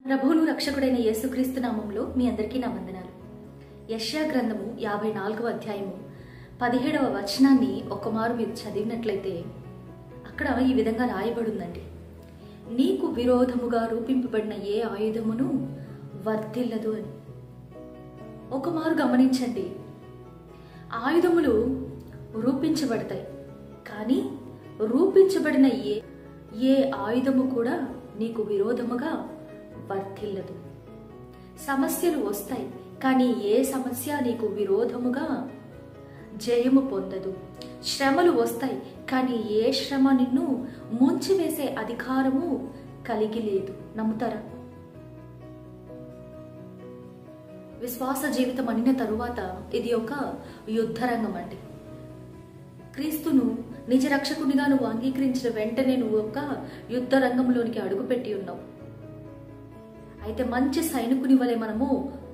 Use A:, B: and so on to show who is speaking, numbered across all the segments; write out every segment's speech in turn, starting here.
A: ప్రభువును రక్షకుడైన యేసుక్రీస్తు నామంలో మీ అందరికీ నా వందనాలు. యెషయా గ్రంథము 54వ అధ్యాయము 17వ వచనాన్ని ఒక్కమారు మీరు చదివినట్లయితే అక్కడ ఈ విధంగా రాయబడిందండి. నీకు విరోధముగా రూపింపబడిన ఏ ఆయుధమును వర్ధిల్లదు అని. ఒకమారు గమనించండి, ఆయుధములు రూపించబడతాయి, కానీ రూపించబడిన ఏ ఆయుధము కూడా నీకు విరోధముగా వర్ధిల్లదు. సమస్యలు వస్తాయి, కానీ ఏ సమస్య నీకు విరోధముగా జయము పొందదు. శ్రమలు వస్తాయి, కానీ ఏ శ్రమ నిన్ను ముంచివేసే అధికారము కలిగి లేదు. నమ్ముతారా? విశ్వాస జీవితం అనిన తరువాత ఇది ఒక యుద్ధరంగం అండి. క్రీస్తును నిజ రక్షకునిగా నువ్వు అంగీకరించిన వెంటనే నువ్వు ఒక యుద్ధ రంగంలోనికి అడుగుపెట్టి ఉన్నావు. అయితే మంచి సైనికుని వలె మనము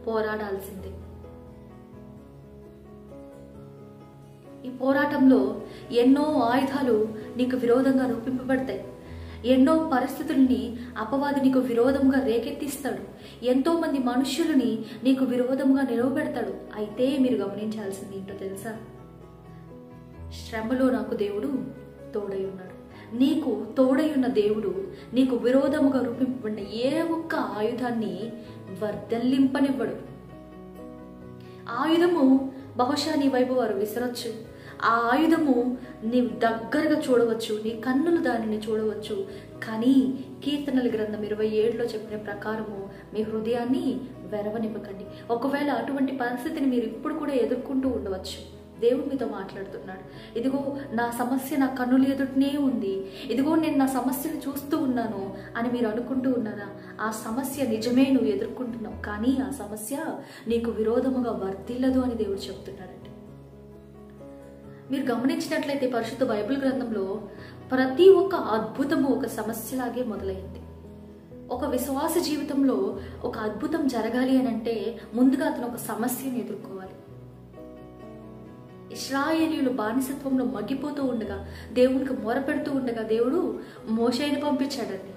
A: పోరాడాల్సిందే. ఈ పోరాటంలో ఎన్నో ఆయుధాలు నీకు విరోధంగా రూపింపబడతాయి. ఎన్నో పరిస్థితుల్ని అపవాది నీకు విరోధంగా రేకెత్తిస్తాడు. ఎంతో మంది మనుష్యులని నీకు విరోధంగా నిలవబెడతాడు. అయితే మీరు గమనించాల్సింది ఏంటో తెలుసా? శ్రమలో నాకు దేవుడు తోడై ఉన్నాడు. నీకు తోడై ఉన్న దేవుడు నీకు విరోధముగా రూపింపబడిన ఏ ఒక్క ఆయుధాన్ని వర్ధల్లింపనివ్వడు. ఆయుధము బహుశా నీ వైపు వారు విసరొచ్చు. ఆ ఆయుధము నీ దగ్గరగా చూడవచ్చు, నీ కన్నులు దానిని చూడవచ్చు. కానీ కీర్తనల గ్రంథం 27లో చెప్పిన ప్రకారము మీ హృదయాన్ని వెరవనివ్వకండి. ఒకవేళ అటువంటి పరిస్థితిని మీరు ఇప్పుడు కూడా ఎదుర్కొంటూ ఉండవచ్చు. దేవుడు మీతో మాట్లాడుతున్నాడు. ఇదిగో నా సమస్య నా కన్నుల ఎదుటనే ఉంది, ఇదిగో నేను నా సమస్యను చూస్తూ ఉన్నాను అని మీరు అనుకుంటూ ఉన్నారా? ఆ సమస్య నిజమే, నువ్వు ఎదుర్కొంటున్నావు, కానీ ఆ సమస్య నీకు విరోధముగా వర్ధిల్లదు అని దేవుడు చెప్తున్నాడండి. మీరు గమనించినట్లయితే పరిశుద్ధ బైబిల్ గ్రంథంలో ప్రతి ఒక్క అద్భుతము ఒక సమస్యలాగే మొదలైంది. ఒక విశ్వాస జీవితంలో ఒక అద్భుతం జరగాలి అని అంటే ముందుగా అతను ఒక సమస్యను ఎదుర్కోవాలి. ఇశ్రాయేలీయులు బానిసత్వంలో మగ్గిపోతూ ఉండగా, దేవునికి మొరపెడుతూ ఉండగా దేవుడు మోషేని పంపించాడండి.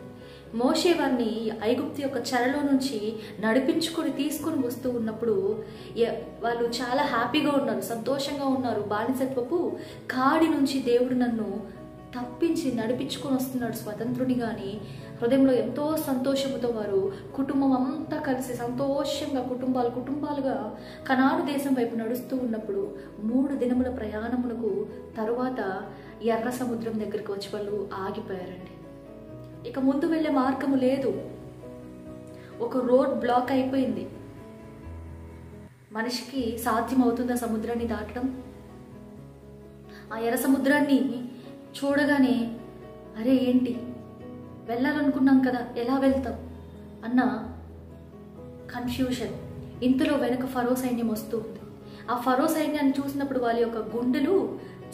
A: మోషే వారిని ఐగుప్తు యొక్క చెరలో నుంచి నడిపించుకొని తీసుకొని వస్తూ ఉన్నప్పుడు వాళ్ళు చాలా హ్యాపీగా ఉన్నారు, సంతోషంగా ఉన్నారు. బానిసత్వపు కాడి నుంచి దేవుడు నన్ను తప్పించి నడిపించుకొని వస్తున్నాడు స్వతంత్రునిగా అని హృదయంలో ఎంతో సంతోషముతో వారు కుటుంబం అంతా కలిసి సంతోషంగా కుటుంబాలుగా కనాను దేశం వైపు నడుస్తూ ఉన్నప్పుడు 3 దినముల ప్రయాణమునకు తరువాత ఎర్ర సముద్రం దగ్గరికి వచ్చి వాళ్ళు ఆగిపోయారండి. ఇక ముందు వెళ్ళే మార్గము లేదు. ఒక రోడ్ బ్లాక్ అయిపోయింది. మనిషికి సాధ్యమవుతుందా సముద్రాన్ని దాటడం? ఆ ఎర్ర సముద్రాన్ని చూడగానే అరే ఏంటి, వెళ్ళాలనుకున్నాం కదా, ఎలా వెళ్తాం అన్న కన్ఫ్యూషన్. ఇంతలో వెనక ఫరో సైన్యం వస్తూ ఉంది. ఆ ఫరో సైన్యాన్ని చూసినప్పుడు వాళ్ళ యొక్క గుండెలు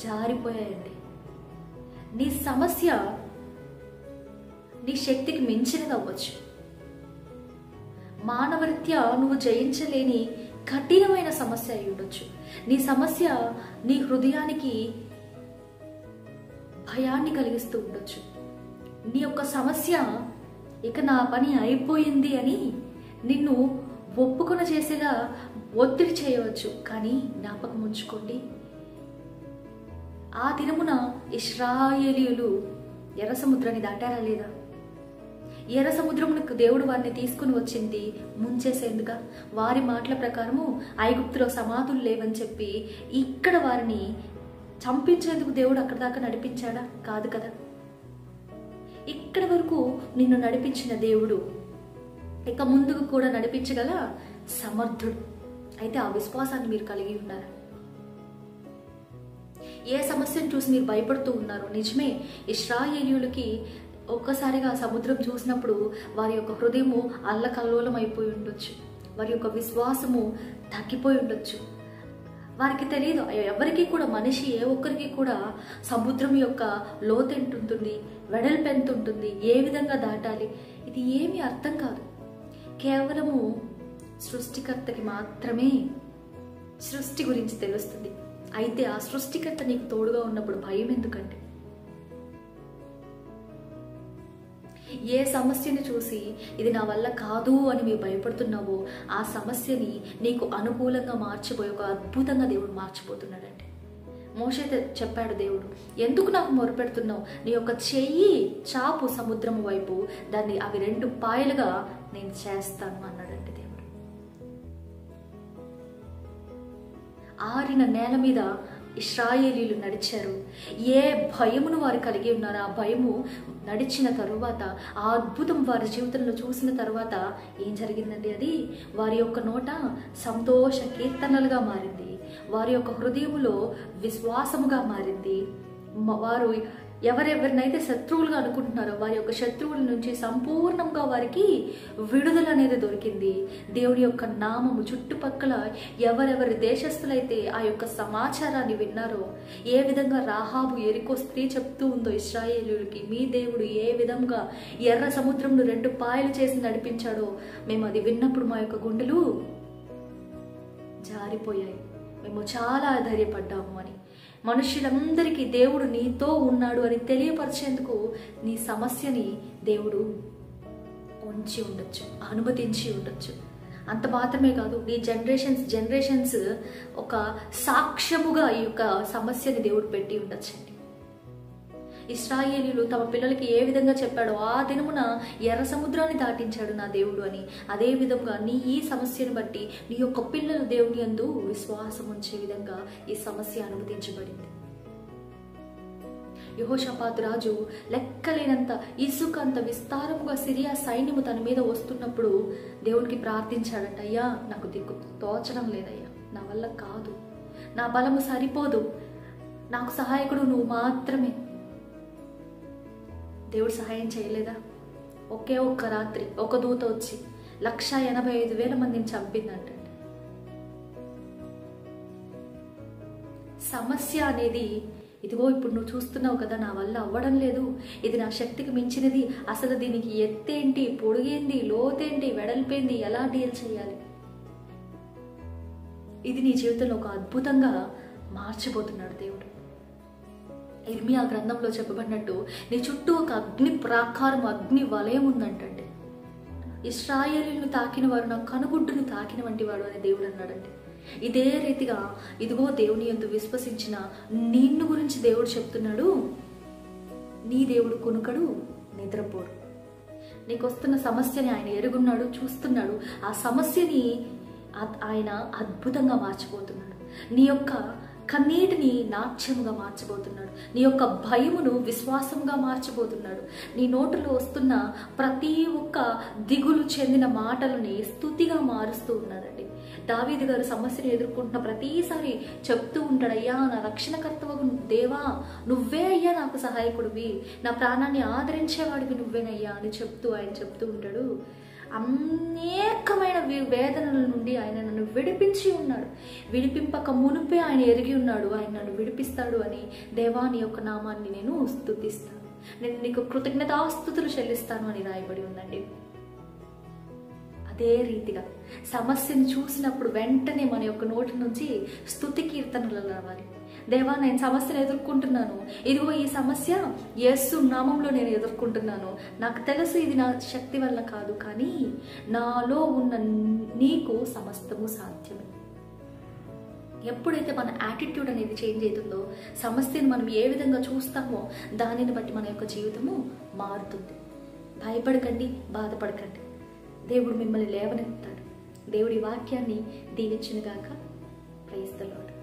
A: జారిపోయాయండి. నీ సమస్య నీ శక్తికి మించినది అవ్వచ్చు. మానవరీత్యా నువ్వు జయించలేని కఠినమైన సమస్య అయి ఉండొచ్చు. నీ సమస్య నీ హృదయానికి భయాన్ని కలిగిస్తూ ఉండొచ్చు. నీ యొక్క సమస్య ఇక నా పని అయిపోయింది అని నిన్ను ఒప్పుకొన చేసేలా ఒత్తిడి చేయవచ్చు. కానీ జ్ఞాపకం ఉంచుకోండి, ఆ దినమున ఇశ్రాయేలీయులు ఎర్ర సముద్రాన్ని దాటారా లేదా? ఎర్ర సముద్రమునకు దేవుడు వారిని తీసుకుని వచ్చింది ముంచేసేందుగా. వారి మాటల ప్రకారము ఐగుప్తులో సమాధులు లేవని చెప్పి ఇక్కడ వారిని చంపించేందుకు దేవుడు అక్కడ దాకా నడిపించాడా? కాదు కదా. ఇక్కడ వరకు నిన్ను నడిపించిన దేవుడు ఇక ముందుకు కూడా నడిపించగల సమర్థుడు. అయితే ఆ విశ్వాసాన్ని మీరు కలిగి ఉన్నారా? ఏ సమస్యను చూసి మీరు భయపడుతూ ఉన్నారు? నిజమే, ఇశ్రాయేలీయులకి ఒక్కసారిగా సముద్రం చూసినప్పుడు వారి యొక్క హృదయము అల్లకల్లోలం అయిపోయి ఉండొచ్చు. వారి యొక్క విశ్వాసము తగ్గిపోయి ఉండొచ్చు. వారికి తెలియదు, ఎవరికి కూడా, మనిషి ఏ ఒక్కరికి కూడా సముద్రం యొక్క లోతు ఎంత ఉంటుంది, వెడల్పు ఎంత ఉంటుంది, ఏ విధంగా దాటాలి, ఇది ఏమీ అర్థం కాదు. కేవలము సృష్టికర్తకి మాత్రమే సృష్టి గురించి తెలుస్తుంది. అయితే ఆ సృష్టికర్త నీకు తోడుగా ఉన్నప్పుడు భయం ఎందుకంటే? ఏ సమస్యను చూసి ఇది నా వల్ల కాదు అని మీరు భయపడుతున్నావో ఆ సమస్యని నీకు అనుకూలంగా మార్చిపోయి ఒక అద్భుతంగా దేవుడు మార్చిపోతున్నాడండి. మోషేతో చెప్పాడు దేవుడు, ఎందుకు నాకు మొరపెడుతున్నావు? నీ యొక్క చెయ్యి చాపు సముద్రం వైపు, దాన్ని అవి 2 పాయలుగా నేను చేస్తాను అన్నాడండి దేవుడు. ఆరిన నేల మీద ఇశ్రాయేలీలు నడిచారు. ఏ భయమును వారు కలిగి ఉన్నారో ఆ భయము నడిచిన తరువాత, ఆ అద్భుతం వారి జీవితంలో చూసిన తర్వాత ఏం జరిగిందండి? అది వారి యొక్క నోట సంతోష కీర్తనలుగా మారింది, వారి యొక్క హృదయములో విశ్వాసముగా మారింది. వారు ఎవరెవరినైతే శత్రువులుగా అనుకుంటున్నారో వారి యొక్క శత్రువుల నుంచి సంపూర్ణంగా వారికి విడుదల అనేది దొరికింది. దేవుడి యొక్క నామము చుట్టుపక్కల ఎవరెవరి దేశస్థులైతే ఆ యొక్క సమాచారాన్ని విన్నారో, ఏ విధంగా రాహాబు ఎరికో స్త్రీ చెప్తూ ఉందో ఇశ్రాయేలీయులకి, మీ దేవుడు ఏ విధంగా ఎర్ర సముద్రంను 2 పాయలు చేసి నడిపించాడో, మేము అది విన్నప్పుడు మా యొక్క గుండెలు జారిపోయాయి, మేము చాలా ధైర్యపడ్డాము అని. మనుష్యులందరికీ దేవుడు నీతో ఉన్నాడు అని తెలియపరిచేందుకు నీ సమస్యని దేవుడు ఉంచి ఉండొచ్చు, అనుమతించి ఉండొచ్చు. అంత మాత్రమే కాదు, నీ జనరేషన్స్ ఒక సాక్ష్యముగా ఈ యొక్క సమస్యని దేవుడు పెట్టి ఉండొచ్చండి. ఇశ్రాయేలీయులు తమ పిల్లలకి ఏ విధంగా చెప్పాడో, ఆ దినమున ఎర్ర సముద్రాన్ని దాటించాడు నా దేవుడు అని, అదే విధంగా నీ ఈ సమస్యను బట్టి నీ యొక్క పిల్లలు దేవుని యందు విశ్వాసం ఉంచే విధంగా ఈ సమస్య అనుమతించబడింది. యెహోషాపాతు రాజు లెక్కలేనంత ఇసుక అంత విస్తారముగా సిరియా సైన్యము తన మీద వస్తున్నప్పుడు దేవునికి ప్రార్థించాడట, అయ్యా నాకు దిక్కు తోచడం లేదయ్యా, నా వల్ల కాదు, నా బలము సరిపోదు, నాకు సహాయకుడు నువ్వు మాత్రమే. దేవుడు సహాయం చేయలేదా? ఒకే ఒక్క రాత్రి ఒక దూత వచ్చి 185,000 మందిని చంపిందంటండి. సమస్య అనేది ఇదిగో ఇప్పుడు నువ్వు చూస్తున్నావు కదా, నా వల్ల అవ్వడం లేదు, ఇది నా శక్తికి మించినది, అసలు దీనికి ఎత్తేంటి, పొడుగేంటి, లోతేంటి, వెడల్పేంటి, ఎలా డీల్ చేయాలి? ఇది నీ జీవితంలో ఒక అద్భుతంగా మార్చిపోతున్నాడు దేవుడు. ఇర్మియా గ్రంథంలో చెప్పబడినట్టు నీ చుట్టూ ఒక అగ్ని ప్రాకారం, అగ్ని వలయం ఉందంటండి. ఇశ్రాయేలీయులను తాకిన వారు నా కనుగుడ్డును తాకిన వంటి వాడు అని దేవుడు అన్నాడండి. ఇదే రీతిగా ఇదిగో దేవుని యందు విశ్వసించిన నిన్ను గురించి దేవుడు చెప్తున్నాడు, నీ దేవుడు కునుకడు, నిద్రపోడు. నీకు వస్తున్న సమస్యని ఆయన ఎరుగున్నాడు, చూస్తున్నాడు. ఆ సమస్యని ఆయన అద్భుతంగా మార్చిపోతున్నాడు. నీ యొక్క కన్నీటిని నాట్యముగా మార్చబోతున్నాడు, నీ యొక్క భయమును విశ్వాసంగా మార్చబోతున్నాడు. నీ నోటిలో వస్తున్న ప్రతి ఒక్క దిగులు చెందిన మాటలని స్తుతిగా మారుస్తూ ఉన్నాడండి. దావీదు గారు సమస్యను ఎదుర్కొంటున్న ప్రతిసారి చెప్తూ ఉంటాడు, అయ్యా నా రక్షణకర్తవగు దేవా నువ్వే అయ్యా నాకు సహాయకుడివి, నా ప్రాణాన్ని ఆదరించేవాడివి నువ్వేనయ్యా అని ఆయన చెప్తూ ఉంటాడు. అనేకమైన వేదనల నుండి ఆయన నన్ను విడిపించి ఉన్నాడు, విడిపింపక మునుపే ఆయన ఎరిగి ఉన్నాడు, ఆయన నన్ను విడిపిస్తాడు అని దేవాని యొక్క నామాన్ని నేను స్తుతిస్తాను, నేను నీకు కృతజ్ఞతాస్తుతులు చెల్లిస్తాను అని రాయబడి ఉందండి. అదే రీతిగా సమస్యను చూసినప్పుడు వెంటనే మన యొక్క నోటి నుంచి స్తుతి కీర్తనలు రావాలి. దేవా నేను సమస్యను ఎదుర్కొంటున్నాను, ఇదిగో ఈ సమస్య యేసు నామంలో నేను ఎదుర్కొంటున్నాను, నాకు తెలుసు ఇది నా శక్తి వల్ల కాదు, కానీ నాలో ఉన్న నీకు సమస్తము సాధ్యమే. ఎప్పుడైతే మన యాటిట్యూడ్ అనేది చేంజ్ అవుతుందో, సమస్యను మనం ఏ విధంగా చూస్తామో దానిని బట్టి మన యొక్క జీవితము మారుతుంది. భయపడకండి, బాధపడకండి, దేవుడు మిమ్మల్ని లేవనెత్తాడు. దేవుడి వాక్యాన్ని దీవించునుగాక. Praise the lord.